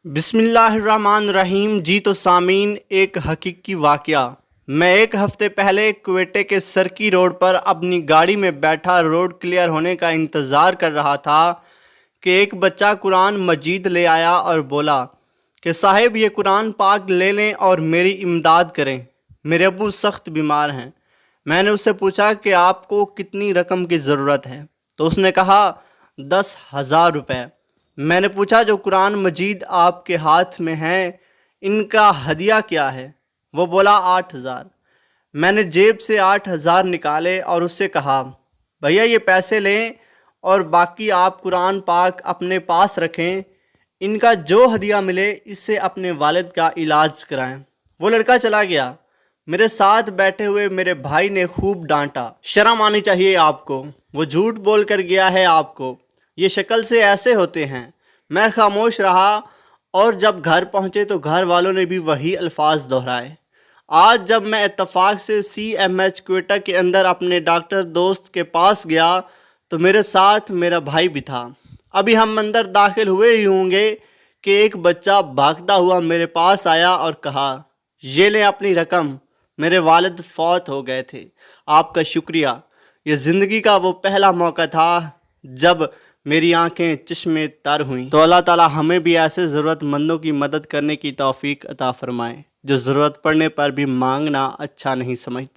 بسم اللہ الرحمن الرحیم۔ جی تو سامعین، ایک حقیقی واقعہ۔ میں ایک ہفتے پہلے کوئٹے کے سرکی روڈ پر اپنی گاڑی میں بیٹھا روڈ کلیئر ہونے کا انتظار کر رہا تھا کہ ایک بچہ قرآن مجید لے آیا اور بولا کہ صاحب یہ قرآن پاک لے لیں اور میری امداد کریں، میرے ابو سخت بیمار ہیں۔ میں نے اس سے پوچھا کہ آپ کو کتنی رقم کی ضرورت ہے؟ تو اس نے کہا 10,000 روپے۔ میں نے پوچھا جو قرآن مجید آپ کے ہاتھ میں ہیں ان کا ہدیہ کیا ہے؟ وہ بولا 8,000۔ میں نے جیب سے 8,000 نکالے اور اس سے کہا بھیا یہ پیسے لیں اور باقی آپ قرآن پاک اپنے پاس رکھیں، ان کا جو ہدیہ ملے اس سے اپنے والد کا علاج کرائیں۔ وہ لڑکا چلا گیا۔ میرے ساتھ بیٹھے ہوئے میرے بھائی نے خوب ڈانٹا، شرم آنی چاہیے آپ کو، وہ جھوٹ بول کر گیا ہے، آپ کو یہ شکل سے ایسے ہوتے ہیں۔ میں خاموش رہا اور جب گھر پہنچے تو گھر والوں نے بھی وہی الفاظ دہرائے۔ آج جب میں اتفاق سے CMH کوئٹہ کے اندر اپنے ڈاکٹر دوست کے پاس گیا تو میرے ساتھ میرا بھائی بھی تھا۔ ابھی ہم اندر داخل ہوئے ہی ہوں گے کہ ایک بچہ بھاگتا ہوا میرے پاس آیا اور کہا یہ لیں اپنی رقم، میرے والد فوت ہو گئے تھے، آپ کا شکریہ۔ یہ زندگی کا وہ پہلا موقع تھا جب میری آنکھیں چشمے تر ہوئیں۔ تو اللہ تعالی ہمیں بھی ایسے ضرورت مندوں کی مدد کرنے کی توفیق عطا فرمائے جو ضرورت پڑنے پر بھی مانگنا اچھا نہیں سمجھتے۔